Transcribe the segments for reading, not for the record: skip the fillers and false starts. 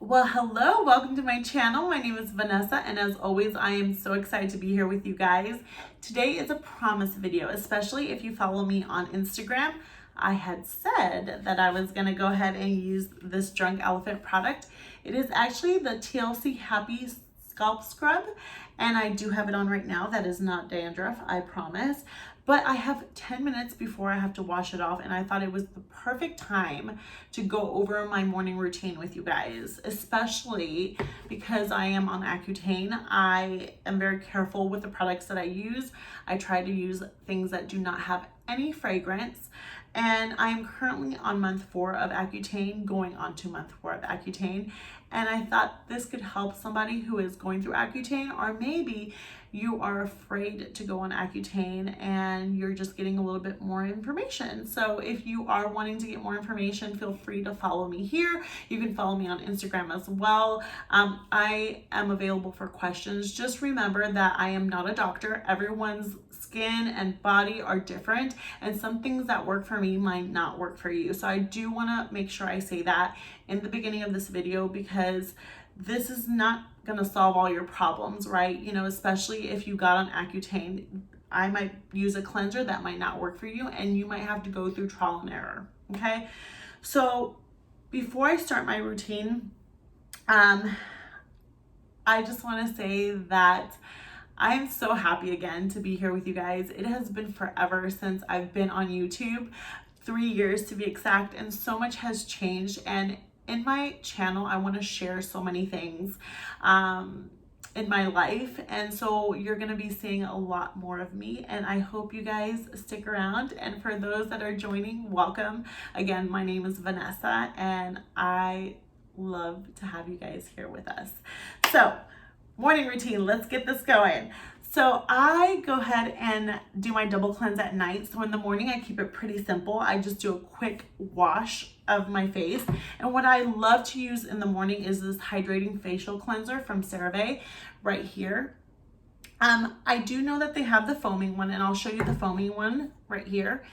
Well, hello, welcome to my channel. My name is Vanessa, and as always, I am so excited to be here with you guys. Today is a promise video, especially if you follow me on Instagram. I had said that I was gonna go ahead and use this Drunk Elephant product. It is actually the TLC Happy Scalp Scrub, and I do have it on right now. That is not dandruff, I promise. But I have 10 minutes before I have to wash it off, and I thought it was the perfect time to go over my morning routine with you guys, especially because I am on Accutane. I am very careful with the products that I use. I try to use things that do not have any fragrance. And I am currently on month 4 of Accutane, going on to month 4 of Accutane. And I thought this could help somebody who is going through Accutane, or maybe you are afraid to go on Accutane and you're just getting a little bit more information. So if you are wanting to get more information, feel free to follow me here. You can follow me on Instagram as well. I am available for questions. Just remember that I am not a doctor. Everyone's skin and body are different, and some things that work for me might not work for you. So I do want to make sure I say that in the beginning of this video, because this is not going to solve all your problems, right? You know, especially if you got on Accutane, I might use a cleanser that might not work for you, and you might have to go through trial and error. Okay, so before I start my routine, I just want to say that I'm so happy again to be here with you guys. It has been forever since I've been on YouTube, 3 years to be exact, and so much has changed. And in my channel, I want to share so many things in my life, and so you're going to be seeing a lot more of me, and I hope you guys stick around. And for those that are joining, welcome. Again, my name is Vanessa, and I love to have you guys here with us. So morning routine, let's get this going. So I go ahead and do my double cleanse at night. So in the morning, I keep it pretty simple. I just do a quick wash of my face. And what I love to use in the morning is this hydrating facial cleanser from Cerave right here. I do know that they have the foaming one, and I'll show you the foaming one right here.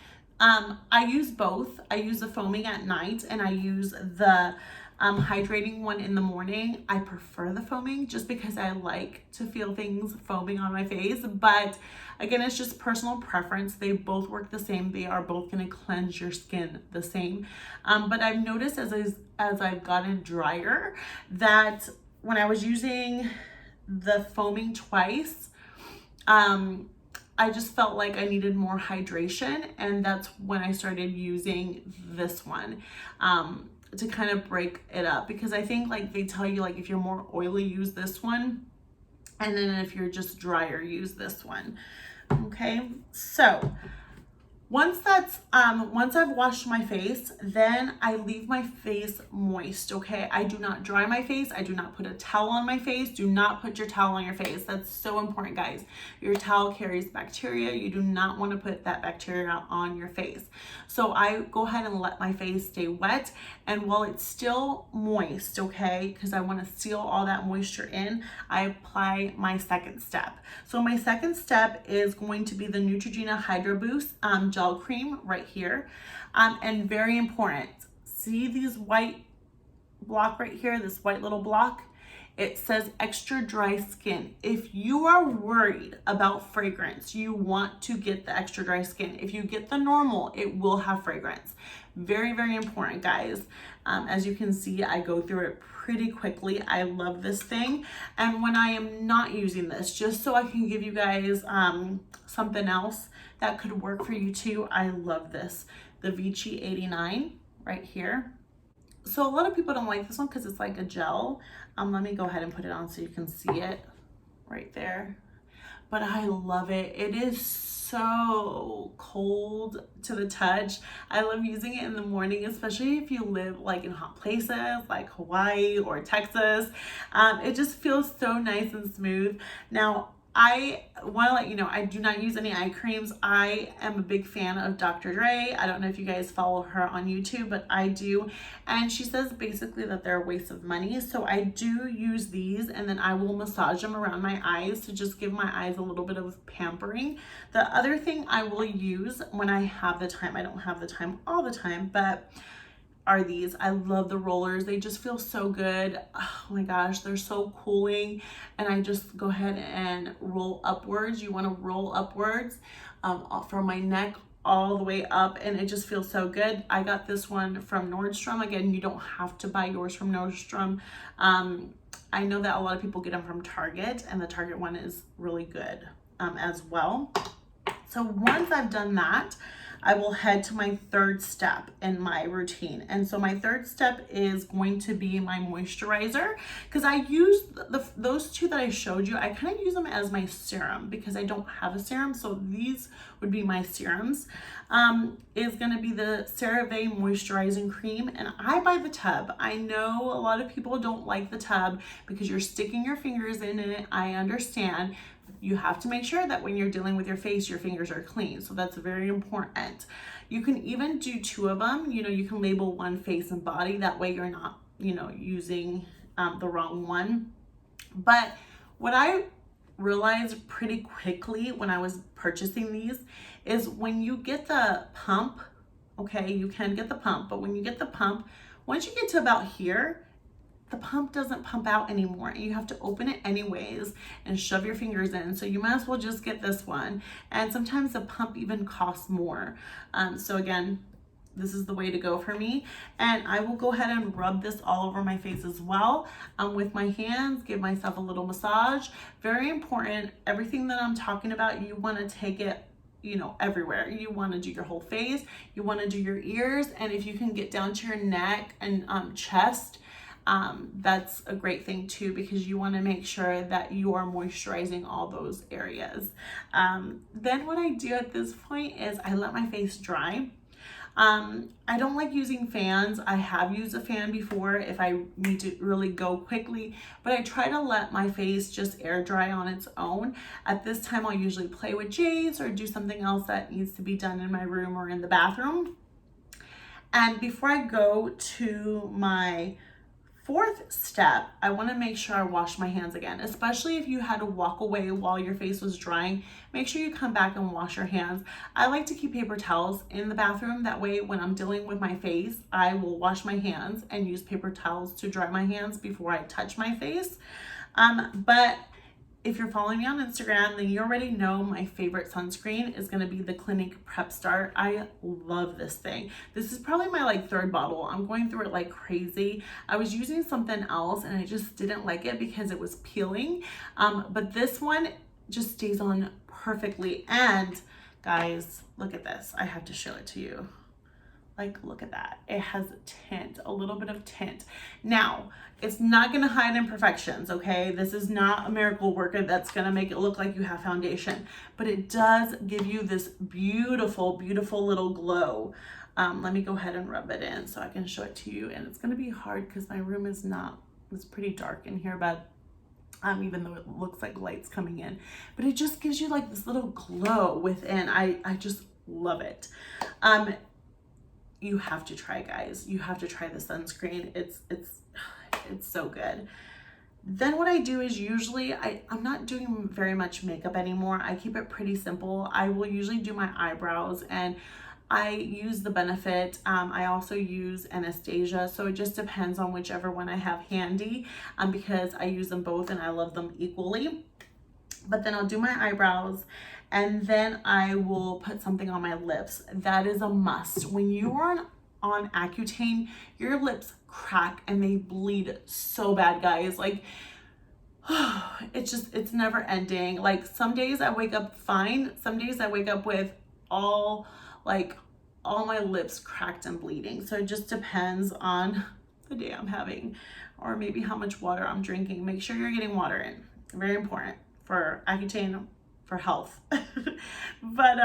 I use both. I use the foaming at night, and I use the hydrating one in the morning. I prefer the foaming just because I like to feel things foaming on my face, but again, it's just personal preference. They both work the same. They are both going to cleanse your skin the same. But I've noticed as I've gotten drier that when I was using the foaming twice, I just felt like I needed more hydration, and that's when I started using this one to kind of break it up, because I think like they tell you, like, if you're more oily, use this one, and then if you're just drier, use this one. Okay, so once I've washed my face, then I leave my face moist. Okay, I do not dry my face. I do not put a towel on my face. Do not put your towel on your face. That's so important, guys. Your towel carries bacteria. You do not want to put that bacteria on your face. So I go ahead and let my face stay wet, and while it's still moist, okay, because I want to seal all that moisture in, I apply my second step. So my second step is going to be the Neutrogena Hydro Boost gel cream right here, and very important, see these white block right here, this white little block, it says extra dry skin. If you are worried about fragrance, you want to get the extra dry skin. If you get the normal, it will have fragrance. Very, very important, guys. As you can see, I go through it pretty quickly. I love this thing. And when I am not using this, just so I can give you guys something else that could work for you too, I love this, the Vichy 89 right here. So a lot of people don't like this one because it's like a gel. Let me go ahead and put it on so you can see it right there. But I love it. It is so cold to the touch. I love using it in the morning, especially if you live like in hot places like Hawaii or Texas. It just feels so nice and smooth. Now, I want to let you know, I do not use any eye creams. I am a big fan of Dr. Dre. I don't know if you guys follow her on YouTube, but I do. And she says basically that they're a waste of money. So I do use these, and then I will massage them around my eyes to just give my eyes a little bit of pampering. The other thing I will use when I have the time, I don't have the time all the time, but are these. I love the rollers. They just feel so good. Oh my gosh, they're so cooling. And I just go ahead and roll upwards. You want to roll upwards from my neck all the way up, and it just feels so good. I got this one from Nordstrom. Again, you don't have to buy yours from Nordstrom. I know that a lot of people get them from Target, and the Target one is really good as well. So once I've done that, I will head to my third step in my routine. And so my third step is going to be my moisturizer, because I use those two that I showed you. I kind of use them as my serum because I don't have a serum. So these would be my serums. Is going to be the Cerave moisturizing cream, and I buy the tub. I know a lot of people don't like the tub because you're sticking your fingers in it. I understand. You have to make sure that when you're dealing with your face, your fingers are clean. So that's very important. You can even do two of them. You know, you can label one face and body. That way you're not, you know, using the wrong one. But what I realized pretty quickly when I was purchasing these is when you get the pump, okay, you can get the pump, but when you get the pump, once you get to about here, the pump doesn't pump out anymore, and you have to open it anyways and shove your fingers in. So you might as well just get this one. And sometimes the pump even costs more. So again, this is the way to go for me. And I will go ahead and rub this all over my face as well with my hands, give myself a little massage. Very important. Everything that I'm talking about, you want to take it, you know, everywhere. You want to do your whole face, you want to do your ears, and if you can get down to your neck and chest, that's a great thing too, because you want to make sure that you are moisturizing all those areas. Then what I do at this point is I let my face dry. I don't like using fans. I have used a fan before if I need to really go quickly, but I try to let my face just air dry on its own. At this time, I'll usually play with J's or do something else that needs to be done in my room or in the bathroom. And before I go to my fourth step, I want to make sure I wash my hands again, especially if you had to walk away while your face was drying. Make sure you come back and wash your hands. I like to keep paper towels in the bathroom. That way, when I'm dealing with my face, I will wash my hands and use paper towels to dry my hands before I touch my face. But if you're following me on Instagram, then you already know my favorite sunscreen is going to be the Clinique Prep Start. I love this thing. This is probably my third bottle. I'm going through it like crazy. I was using something else and I just didn't like it because it was peeling. But this one just stays on perfectly. And guys, look at this. I have to show it to you. Like, look at that. It has tint, a little bit of tint. Now, it's not going to hide imperfections, okay? This is not a miracle worker that's going to make it look like you have foundation, but it does give you this beautiful, beautiful little glow. Let me go ahead and rub it in so I can show it to you. And it's going to be hard because my room is it's pretty dark in here, but even though it looks like light's coming in, but it just gives you like this little glow within. I just love it. You have to try, guys. You have to try the sunscreen. It's so good. Then what I do is usually I'm not doing very much makeup anymore. I keep it pretty simple. I will usually do my eyebrows, and I use the Benefit. I also use Anastasia, so it just depends on whichever one I have handy, because I use them both and I love them equally. But then I'll do my eyebrows, and then I will put something on my lips. That is a must. When you are on Accutane, your lips crack and they bleed so bad, guys. Like, it's never ending. Like, some days I wake up fine. Some days I wake up with all my lips cracked and bleeding. So it just depends on the day I'm having, or maybe how much water I'm drinking. Make sure you're getting water in. Very important for Accutane, for health. But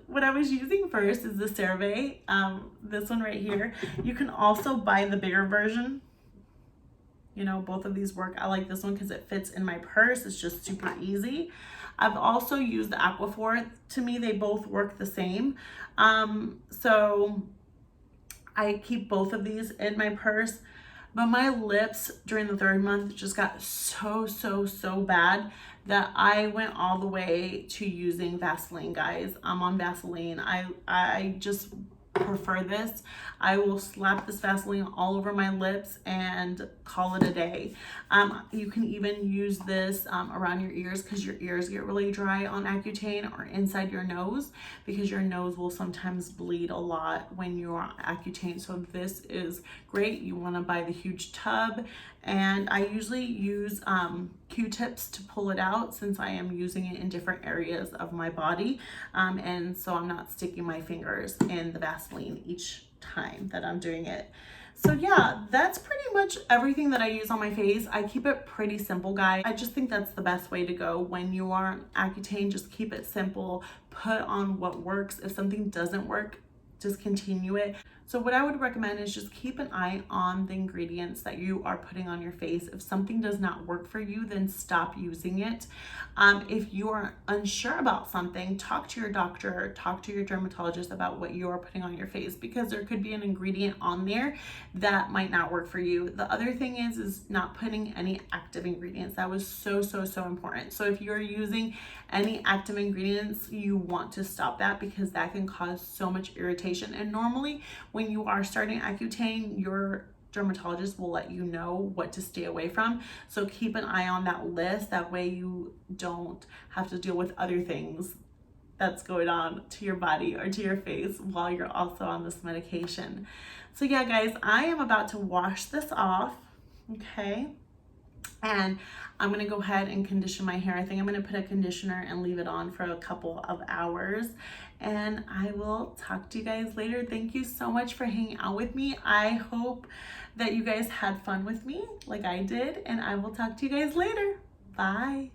what I was using first is the Cerave, this one right here. You can also buy the bigger version. You know, both of these work. I like this one because it fits in my purse. It's just super easy. I've also used the Aquaphor. To me, they both work the same. So I keep both of these in my purse. But my lips during the third month just got so bad that I went all the way to using Vaseline, guys. I'm on Vaseline. I just prefer this, I will slap this Vaseline all over my lips and call it a day. You can even use this around your ears, because your ears get really dry on Accutane, or inside your nose, because your nose will sometimes bleed a lot when you're on Accutane. So this is great. You want to buy the huge tub, and I usually use Q-tips to pull it out, since I am using it in different areas of my body, and so I'm not sticking my fingers in the Vaseline each time that I'm doing it. So yeah, that's pretty much everything that I use on my face. I keep it pretty simple, guys. I just think that's the best way to go when you are on Accutane. Just keep it simple, put on what works. If something doesn't work, discontinue it. So what I would recommend is just keep an eye on the ingredients that you are putting on your face. If something does not work for you, then stop using it. If you are unsure about something, talk to your doctor, talk to your dermatologist about what you are putting on your face, because there could be an ingredient on there that might not work for you. The other thing is not putting any active ingredients. That was so important. So if you're using any active ingredients, you want to stop that, because that can cause so much irritation. And normally when you are starting Accutane, your dermatologist will let you know what to stay away from. So keep an eye on that list. That way you don't have to deal with other things that's going on to your body or to your face while you're also on this medication. So yeah, guys, I am about to wash this off, okay? And I'm gonna go ahead and condition my hair. I think I'm gonna put a conditioner and leave it on for a couple of hours. And I will talk to you guys later. Thank you so much for hanging out with me. I hope that you guys had fun with me like I did, and I will talk to you guys later. Bye.